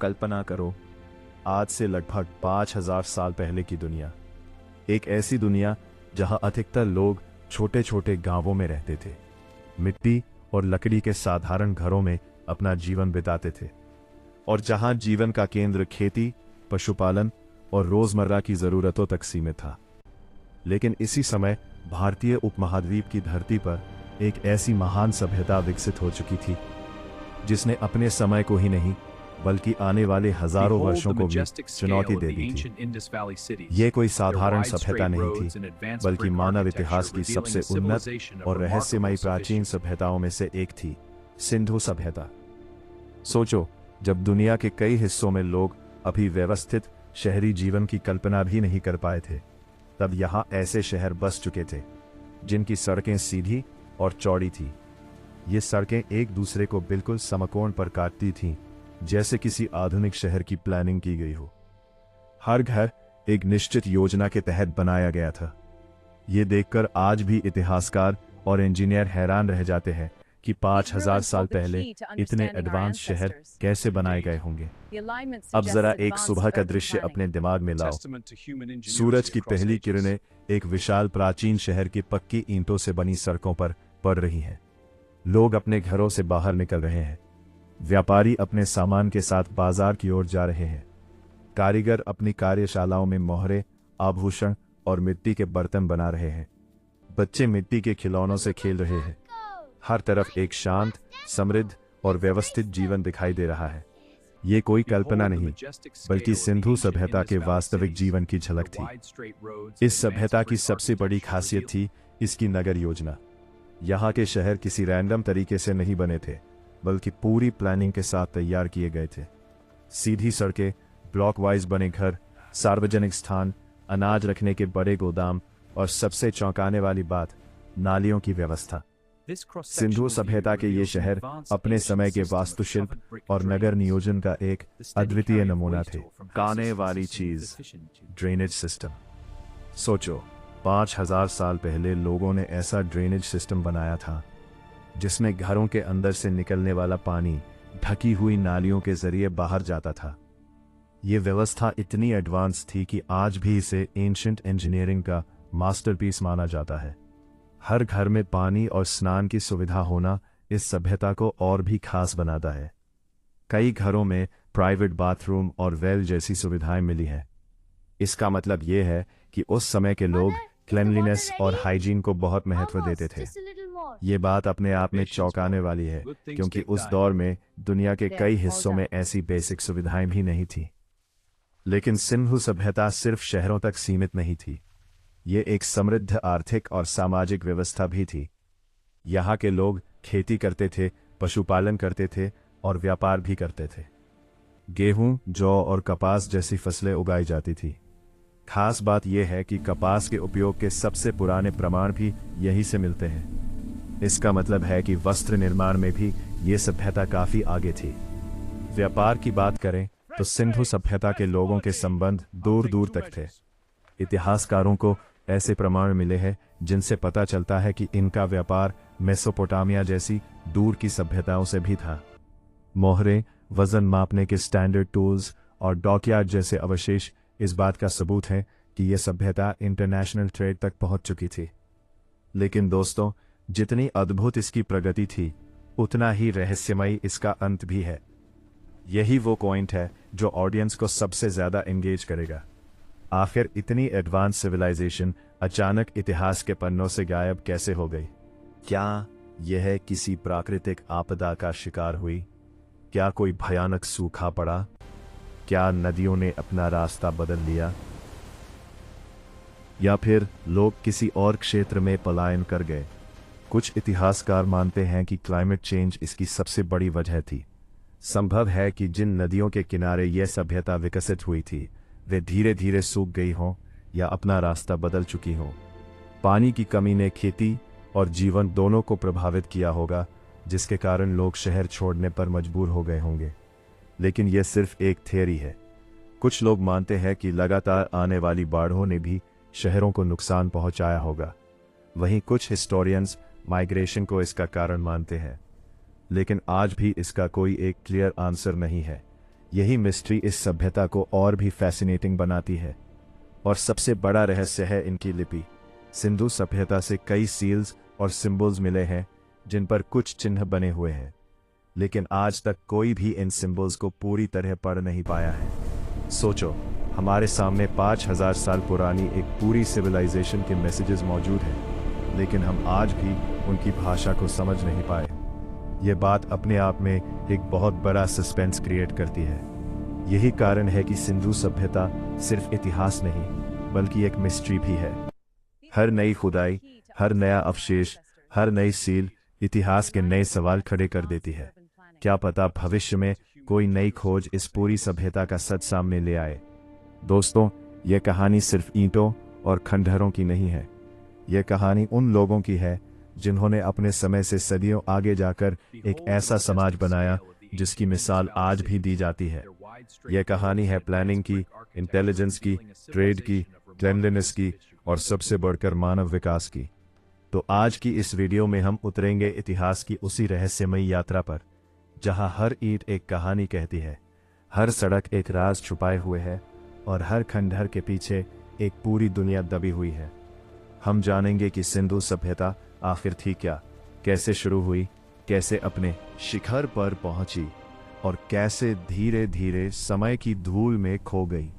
कल्पना करो, आज से लगभग 5000 साल पहले की दुनिया। एक ऐसी दुनिया जहां अधिकतर लोग छोटे छोटे गांवों में रहते थे, मिट्टी और लकड़ी के साधारण घरों में अपना जीवन बिताते थे, और जहां जीवन का केंद्र खेती, पशुपालन और रोजमर्रा की जरूरतों तक सीमित था। लेकिन इसी समय भारतीय उपमहाद्वीप की धरती पर एक ऐसी महान सभ्यता विकसित हो चुकी थी जिसने अपने समय को ही नहीं बल्कि आने वाले हजारों वर्षों को भी चुनौती दे दी थी। ये कोई साधारण सभ्यता नहीं थी, बल्कि मानव इतिहास की सबसे उन्नत और रहस्यमयी प्राचीन सभ्यताओं में से एक थी, सिंधु सभ्यता। सोचो, जब दुनिया के कई हिस्सों में लोग अभी व्यवस्थित शहरी जीवन की कल्पना भी नहीं कर पाए थे, तब यहाँ ऐसे शहर बस चुके थे जिनकी सड़कें सीधी और चौड़ी थी। ये सड़कें एक दूसरे को बिल्कुल समकोण पर काटती थीं, जैसे किसी आधुनिक शहर की प्लानिंग की गई हो। हर घर एक निश्चित योजना के तहत बनाया गया था। ये देखकर आज भी इतिहासकार और इंजीनियर हैरान रह जाते हैं कि 5000 साल पहले इतने एडवांस शहर कैसे बनाए गए होंगे। अब जरा एक सुबह का दृश्य अपने दिमाग में लाओ। सूरज की पहली किरणें एक विशाल प्राचीन शहर की पक्की ईंटों से बनी सड़कों पर पड़ रही हैं। लोग अपने घरों से बाहर निकल रहे हैं, व्यापारी अपने सामान के साथ बाजार की ओर जा रहे हैं, कारीगर अपनी कार्यशालाओं में मोहरे, आभूषण और मिट्टी के बर्तन बना रहे हैं, बच्चे मिट्टी के खिलौनों से खेल रहे हैं। हर तरफ एक शांत, समृद्ध और व्यवस्थित जीवन दिखाई दे रहा है। ये कोई कल्पना नहीं, बल्कि सिंधु सभ्यता के वास्तविक जीवन की झलक थी। इस सभ्यता की सबसे बड़ी खासियत थी इसकी नगर योजना। यहाँ के शहर किसी रैंडम तरीके से नहीं बने थे, बल्कि पूरी प्लानिंग के साथ तैयार किए गए थे। सीधी सड़कें, ब्लॉक वाइज बने घर, सार्वजनिक स्थान, अनाज रखने के बड़े गोदाम और सबसे चौंकाने वाली बात, नालियों की व्यवस्था। सिंधु सभ्यता के ये शहर अपने समय के वास्तुशिल्प और नगर नियोजन का एक अद्वितीय नमूना थे। काने वाली चीज, ड्रेनेज सिस्टम। सोचो, 5000 साल पहले लोगों ने ऐसा ड्रेनेज सिस्टम बनाया था जिसमें घरों के अंदर से निकलने वाला पानी ढकी हुई नालियों के जरिए बाहर जाता था। यह व्यवस्था इतनी एडवांस थी कि आज भी इसे एंशिएंट इंजीनियरिंग का मास्टरपीस माना जाता है। हर घर में पानी और स्नान की सुविधा होना इस सभ्यता को और भी खास बनाता है। कई घरों में प्राइवेट बाथरूम और वेल जैसी सुविधाएं मिली हैं। इसका मतलब यह है कि उस समय के लोग क्लेanलीनेस और हाइजीन को बहुत महत्व देते थे। ये बात अपने आप में चौंकाने वाली है, क्योंकि उस दौर में दुनिया के कई हिस्सों में ऐसी बेसिक सुविधाएं भी नहीं थी। लेकिन सिंधु सभ्यता सिर्फ शहरों तक सीमित नहीं थी, ये एक समृद्ध आर्थिक और सामाजिक व्यवस्था भी थी। यहाँ के लोग खेती करते थे, पशुपालन करते थे और व्यापार भी करते थे। गेहूं, जौ और कपास जैसी फसलें उगाई जाती थी। खास बात यह है कि कपास के उपयोग के सबसे पुराने प्रमाण भी यहीं से मिलते हैं। इसका मतलब है कि वस्त्र निर्माण में भी ये सभ्यता काफी आगे थी। व्यापार की बात करें तो सिंधु सभ्यता के लोगों के संबंध दूर दूर तक थे। इतिहासकारों को ऐसे प्रमाण मिले हैं जिनसे पता चलता है कि इनका व्यापार मेसोपोटामिया जैसी दूर की सभ्यताओं से भी था। मोहरे, वजन मापने के स्टैंडर्ड टूल्स और डॉकयार्ड जैसे अवशेष इस बात का सबूत है कि यह सभ्यता इंटरनेशनल ट्रेड तक पहुंच चुकी थी। लेकिन दोस्तों, जितनी अद्भुत इसकी प्रगति थी, उतना ही रहस्यमयी इसका अंत भी है। यही वो पॉइंट है जो ऑडियंस को सबसे ज्यादा एंगेज करेगा। आखिर इतनी एडवांस सिविलाइजेशन अचानक इतिहास के पन्नों से गायब कैसे हो गई? क्या यह किसी प्राकृतिक आपदा का शिकार हुई? क्या कोई भयानक सूखा पड़ा? क्या नदियों ने अपना रास्ता बदल लिया? या फिर लोग किसी और क्षेत्र में पलायन कर गए? कुछ इतिहासकार मानते हैं कि क्लाइमेट चेंज इसकी सबसे बड़ी वजह थी। संभव है कि जिन नदियों के किनारे यह सभ्यता विकसित हुई थी, वे धीरे धीरे सूख गई हों या अपना रास्ता बदल चुकी हों। पानी की कमी ने खेती और जीवन दोनों को प्रभावित किया होगा, जिसके कारण लोग शहर छोड़ने पर मजबूर हो गए होंगे। लेकिन यह सिर्फ एक थियरी है। कुछ लोग मानते हैं कि लगातार आने वाली बाढ़ों ने भी शहरों को नुकसान पहुंचाया होगा। वहीं कुछ हिस्टोरियंस माइग्रेशन को इसका कारण मानते हैं। लेकिन आज भी इसका कोई एक क्लियर आंसर नहीं है, यही मिस्ट्री इस सभ्यता को और भी फैसिनेटिंग बनाती है। और सबसे बड़ा रहस्य है इनकी लिपि। सिंधु सभ्यता से कई सील्स और सिंबल्स मिले हैं जिन पर कुछ चिन्ह बने हुए हैं, लेकिन आज तक कोई भी इन सिंबल्स को पूरी तरह पढ़ नहीं पाया है। सोचो, हमारे सामने 5000 साल पुरानी एक पूरी सिविलाइजेशन के मैसेजेस मौजूद हैं, लेकिन हम आज भी उनकी भाषा को समझ नहीं पाए। यह बात अपने आप में एक बहुत बड़ा सस्पेंस क्रिएट करती है। यही कारण है कि सिंधु सभ्यता सिर्फ इतिहास नहीं बल्कि एक मिस्ट्री भी है। हर नई खुदाई, हर नया अवशेष, हर नई सील इतिहास के नए सवाल खड़े कर देती है। क्या पता भविष्य में कोई नई खोज इस पूरी सभ्यता का सच सामने ले आए। दोस्तों, यह कहानी सिर्फ ईंटों और खंडहरों की नहीं है। यह कहानी उन लोगों की है जिन्होंने अपने समय से सदियों आगे जाकर एक ऐसा समाज बनाया जिसकी मिसाल आज भी दी जाती है। यह कहानी है प्लानिंग की, इंटेलिजेंस की, ट्रेड की, क्लेanलीनेस की और सबसे बढ़कर मानव विकास की। तो आज की इस वीडियो में हम उतरेंगे इतिहास की उसी रहस्यमयी यात्रा पर, जहां हर ईंट एक कहानी कहती है, हर सड़क एक राज छुपाए हुए है और हर खंडहर के पीछे एक पूरी दुनिया दबी हुई है। हम जानेंगे कि सिंधु सभ्यता आखिर थी क्या, कैसे शुरू हुई, कैसे अपने शिखर पर पहुंची और कैसे धीरे धीरे समय की धूल में खो गई।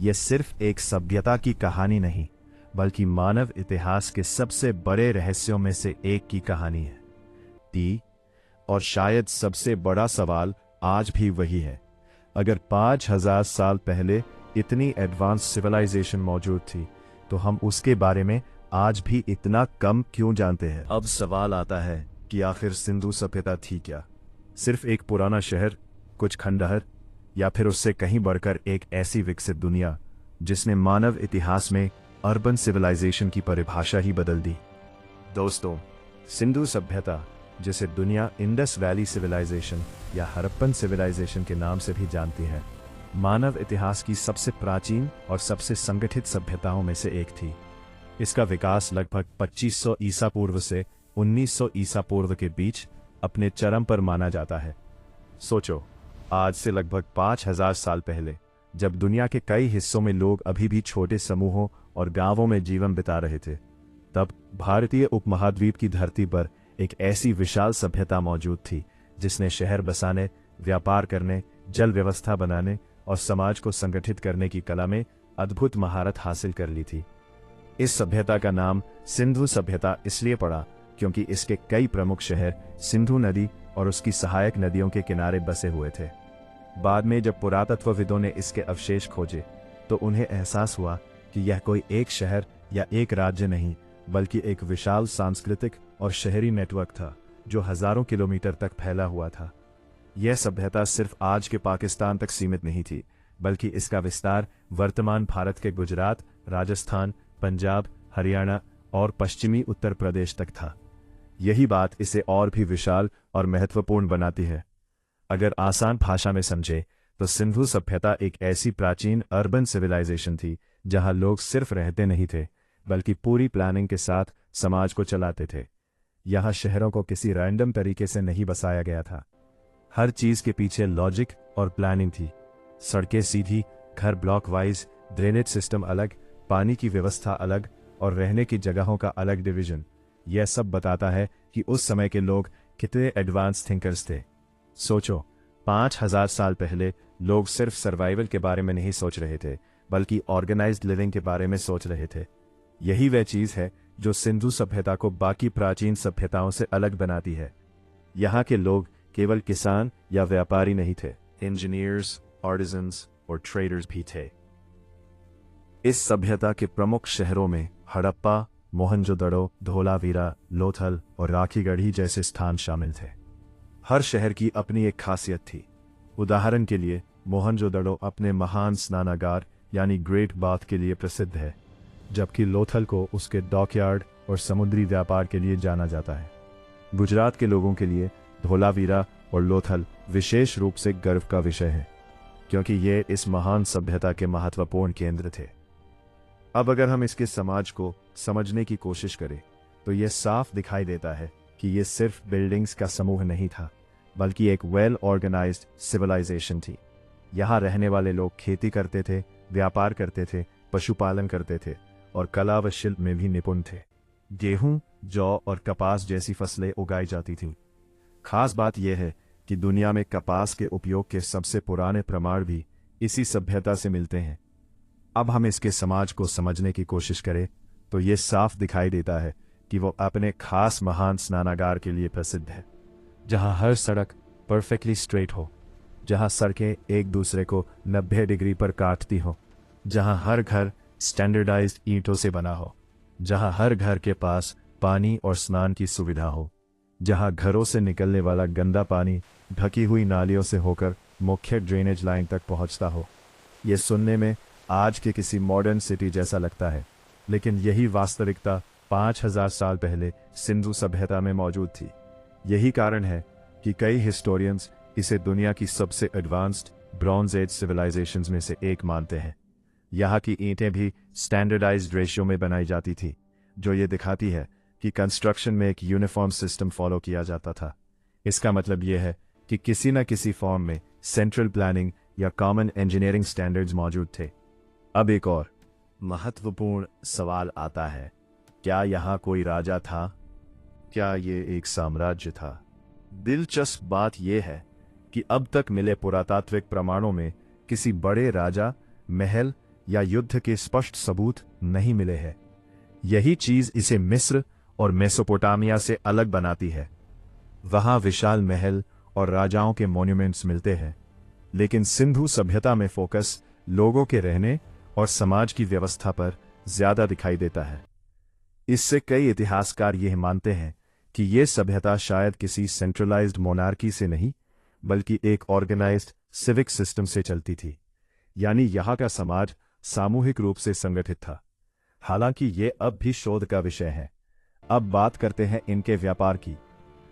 यह सिर्फ एक सभ्यता की कहानी नहीं बल्कि मानव इतिहास के सबसे बड़े रहस्यों में से एक की कहानी है। और शायद सबसे बड़ा सवाल आज भी वही है, अगर 5000 साल पहले इतनी एडवांस सिविलाइजेशन मौजूद थी तो हम उसके बारे में आज भी इतना कम क्यों जानते हैं। अब सवाल आता है कि आखिर सिंधु सभ्यता थी क्या? सिर्फ एक पुराना शहर, कुछ खंडहर, या फिर उससे कहीं बढ़कर एक ऐसी विकसित दुनिया जिसने मानव इतिहास में अर्बन सिविलाइजेशन की परिभाषा ही बदल दी। दोस्तों, सिंधु सभ्यता, जिसे दुनिया इंडस वैली सिविलाइजेशन या हड़प्पन सिविलाइजेशन के नाम से भी जानती है, मानव इतिहास की सबसे प्राचीन और सबसे संगठित सभ्यताओं में से एक थी। इसका विकास लगभग 2500 ईसा पूर्व से 1900 ईसा पूर्व के बीच अपने चरम पर माना जाता है। सोचो, आज से लगभग 5000 साल पहले, जब दुनिया के कई हिस्सों में लोग अभी भी छोटे समूहों और गांवों में जीवन बिता रहे थे, तब भारतीय उपमहाद्वीप की धरती पर एक ऐसी विशाल सभ्यता मौजूद थी जिसने शहर बसाने, व्यापार करने, जल व्यवस्था बनाने और समाज को संगठित करने की कला में अद्भुत महारत हासिल कर ली थी। इस सभ्यता का नाम सिंधु सभ्यता इसलिए पड़ा क्योंकि इसके कई प्रमुख शहर सिंधु नदी और उसकी सहायक नदियों के किनारे बसे हुए थे। बाद में जब पुरातत्वविदों ने इसके अवशेष खोजे तो उन्हें एहसास हुआ कि यह कोई एक शहर या एक राज्य नहीं बल्कि एक विशाल सांस्कृतिक और शहरी नेटवर्क था जो हजारों किलोमीटर तक फैला हुआ था। यह सभ्यता सिर्फ आज के पाकिस्तान तक सीमित नहीं थी, बल्कि इसका विस्तार वर्तमान भारत के गुजरात, राजस्थान, पंजाब, हरियाणा और पश्चिमी उत्तर प्रदेश तक था। यही बात इसे और भी विशाल और महत्वपूर्ण बनाती है। अगर आसान भाषा में समझे तो सिंधु सभ्यता एक ऐसी प्राचीन अर्बन सिविलाइजेशन थी जहां लोग सिर्फ रहते नहीं थे बल्कि पूरी प्लानिंग के साथ समाज को चलाते थे। यहां शहरों को किसी रैंडम तरीके से नहीं बसाया गया था। हर चीज के पीछे लॉजिक और प्लानिंग थी। सड़कें सीधी, घर ब्लॉक वाइज, ड्रेनेज सिस्टम अलग, पानी की व्यवस्था अलग और रहने की जगहों का अलग डिवीजन। यह सब बताता है कि उस समय के लोग कितने एडवांस थिंकर्स थे। सोचो, 5000 साल पहले लोग सिर्फ सर्वाइवल के बारे में नहीं सोच रहे थे बल्कि ऑर्गेनाइज्ड लिविंग के बारे में सोच रहे थे। यही वह चीज है जो सिंधु सभ्यता को बाकी प्राचीन सभ्यताओं से अलग बनाती है। यहाँ के लोग केवल किसान या व्यापारी नहीं थे, इंजीनियर्स, आर्टिजन्स और ट्रेडर्स भी थे। इस सभ्यता के प्रमुख शहरों में हड़प्पा, मोहनजोदड़ो, धोलावीरा, लोथल और राखीगढ़ी जैसे स्थान शामिल थे। हर शहर की अपनी एक खासियत थी। उदाहरण के लिए मोहनजोदड़ो अपने महान स्नानागार यानी ग्रेट बाथ के लिए प्रसिद्ध है, जबकि लोथल को उसके डॉकयार्ड और समुद्री व्यापार के लिए जाना जाता है। गुजरात के लोगों के लिए धोलावीरा और लोथल विशेष रूप से गर्व का विषय है क्योंकि ये इस महान सभ्यता के महत्वपूर्ण केंद्र थे। अब अगर हम इसके समाज को समझने की कोशिश करें तो यह साफ दिखाई देता है कि यह सिर्फ बिल्डिंग्स का समूह नहीं था बल्कि एक वेल ऑर्गेनाइज्ड सिविलाइजेशन थी। यहाँ रहने वाले लोग खेती करते थे, व्यापार करते थे, पशुपालन करते थे और कला व शिल्प में भी निपुण थे। गेहूं, जौ और कपास जैसी फसलें उगाई जाती थीं। खास बात यह है कि दुनिया में कपास के उपयोग के सबसे पुराने प्रमाण भी इसी सभ्यता से मिलते हैं। अब हम इसके समाज को समझने की कोशिश करें तो ये साफ दिखाई देता है कि वो अपने खास महान स्नानागार के लिए प्रसिद्ध है, जहां हर सड़क परफेक्टली स्ट्रेट हो, जहां सड़कें एक दूसरे को 90 डिग्री पर काटती हो, जहां हर घर स्टैंडर्डाइज्ड ईंटों से बना हो, जहां हर घर के पास पानी और स्नान की सुविधा हो, जहां घरों से निकलने वाला गंदा पानी ढकी हुई नालियों से होकर मुख्य ड्रेनेज लाइन तक पहुंचता हो। ये सुनने में आज के किसी मॉडर्न सिटी जैसा लगता है, लेकिन यही वास्तविकता 5000 साल पहले सिंधु सभ्यता में मौजूद थी। यही कारण है कि कई हिस्टोरियंस इसे दुनिया की सबसे एडवांस्ड ब्रॉन्ज एज सिविलाइजेशंस में से एक मानते हैं। यहाँ की ईंटें भी स्टैंडर्डाइज्ड रेशियो में बनाई जाती थी, जो ये दिखाती है कि कंस्ट्रक्शन में एक यूनिफॉर्म सिस्टम फॉलो किया जाता था। इसका मतलब यह है कि किसी न किसी फॉर्म में सेंट्रल प्लानिंग या कॉमन इंजीनियरिंग स्टैंडर्ड्स मौजूद थे। अब एक और महत्वपूर्ण सवाल आता है, क्या यहाँ कोई राजा था? क्या ये एक साम्राज्य था? दिलचस्प बात यह है कि अब तक मिले पुरातात्विक प्रमाणों में किसी बड़े राजा, महल या युद्ध के स्पष्ट सबूत नहीं मिले हैं। यही चीज इसे मिस्र और मेसोपोटामिया से अलग बनाती है। वहां विशाल महल और राजाओं के मॉन्यूमेंट्स मिलते हैं, लेकिन सिंधु सभ्यता में फोकस लोगों के रहने और समाज की व्यवस्था पर ज्यादा दिखाई देता है। इससे कई इतिहासकार यह मानते हैं कि यह सभ्यता शायद किसी सेंट्रलाइज्ड मोनार्की से नहीं, बल्कि एक ऑर्गेनाइज्ड सिविक सिस्टम से चलती थी, यानी यहाँ का समाज सामूहिक रूप से संगठित था। हालांकि ये अब भी शोध का विषय है। अब बात करते हैं इनके व्यापार की।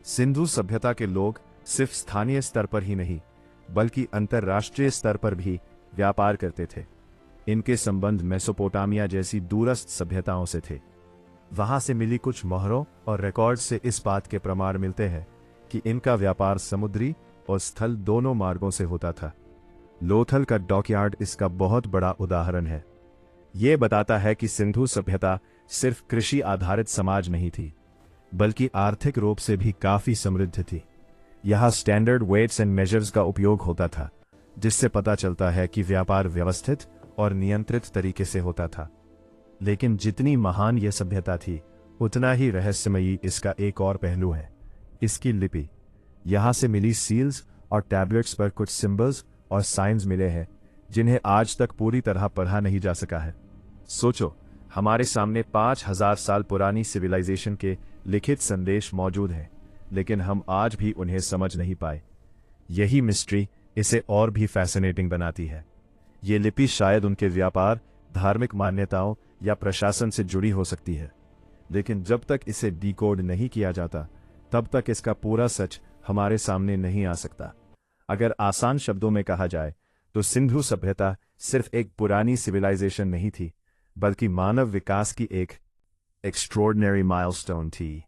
सिंधु सभ्यता के लोग सिर्फ स्थानीय स्तर पर ही नहीं, बल्कि अंतर्राष्ट्रीय स्तर पर भी व्यापार करते थे। इनके संबंध मेसोपोटामिया जैसी दूरस्थ सभ्यताओं से थे। वहां से मिली कुछ मोहरों और रिकॉर्ड से इस बात के प्रमाण मिलते हैं कि इनका व्यापार समुद्री और स्थल दोनों मार्गों से होता था। लोथल का डॉकयार्ड इसका बहुत बड़ा उदाहरण है। यह बताता है कि सिंधु सभ्यता सिर्फ कृषि आधारित समाज नहीं थी, बल्कि आर्थिक रूप से भी काफी समृद्ध थी। यहाँ स्टैंडर्ड वेट्स एंड मेजर्स का उपयोग होता था, जिससे पता चलता है कि व्यापार व्यवस्थित और नियंत्रित तरीके से होता था। लेकिन जितनी महान यह सभ्यता थी, उतना ही रहस्यमयी इसका एक और पहलू है, इसकी लिपि। यहाँ से मिली सील्स और टैबलेट्स पर कुछ सिंबल्स और साइंस मिले हैं, जिन्हें आज तक पूरी तरह पढ़ा नहीं जा सका है। सोचो, हमारे सामने 5000 साल पुरानी सिविलाइजेशन के लिखित संदेश मौजूद हैं, लेकिन हम आज भी उन्हें समझ नहीं पाए। यही मिस्ट्री इसे और भी फैसिनेटिंग बनाती है। ये लिपि शायद उनके व्यापार, धार्मिक मान्यताओं या प्रशासन से जुड़ी हो सकती है, लेकिन जब तक इसे डिकोड नहीं किया जाता, तब तक इसका पूरा सच हमारे सामने नहीं आ सकता। अगर आसान शब्दों में कहा जाए तो सिंधु सभ्यता सिर्फ एक पुरानी सिविलाइजेशन नहीं थी, बल्कि मानव विकास की एक एक्स्ट्रॉर्डिनरी माइलस्टोन थी।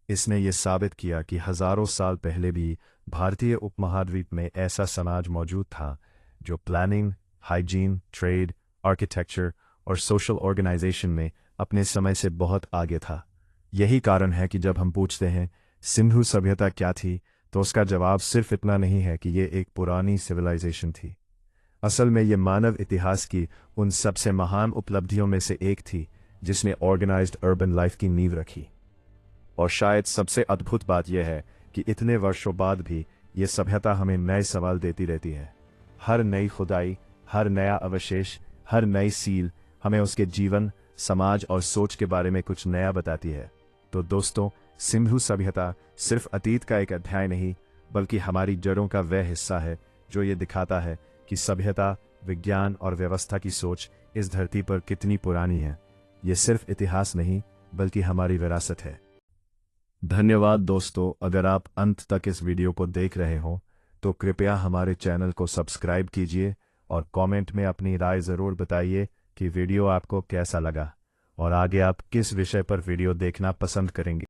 इसने ये साबित किया कि हजारों साल पहले भी भारतीय उपमहाद्वीप में ऐसा समाज मौजूद था जो प्लानिंग, हाइजीन, ट्रेड, आर्किटेक्चर और सोशल ऑर्गेनाइजेशन में अपने समय से बहुत आगे था। यही कारण है कि जब हम पूछते हैं सिंधु सभ्यता क्या थी, तो उसका जवाब सिर्फ इतना नहीं है कि ये एक पुरानी सिविलाइजेशन थी। असल में ये मानव इतिहास की उन सबसे महान उपलब्धियों में से एक थी जिसने ऑर्गेनाइज्ड अर्बन लाइफ की नींव रखी। और शायद सबसे अद्भुत बात यह है कि इतने वर्षों बाद भी ये सभ्यता हमें नए सवाल देती रहती है। हर नई खुदाई, हर नया अवशेष, हर नई सील हमें उसके जीवन, समाज और सोच के बारे में कुछ नया बताती है। तो दोस्तों, सिंधु सभ्यता सिर्फ अतीत का एक अध्याय नहीं, बल्कि हमारी जड़ों का वह हिस्सा है जो ये दिखाता है कि सभ्यता, विज्ञान और व्यवस्था की सोच इस धरती पर कितनी पुरानी है। ये सिर्फ इतिहास नहीं, बल्कि हमारी विरासत है। धन्यवाद दोस्तों। अगर आप अंत तक इस वीडियो को देख रहे हो तो कृपया हमारे चैनल को सब्सक्राइब कीजिए और कमेंट में अपनी राय ज़रूर बताइए कि वीडियो आपको कैसा लगा और आगे आप किस विषय पर वीडियो देखना पसंद करेंगे।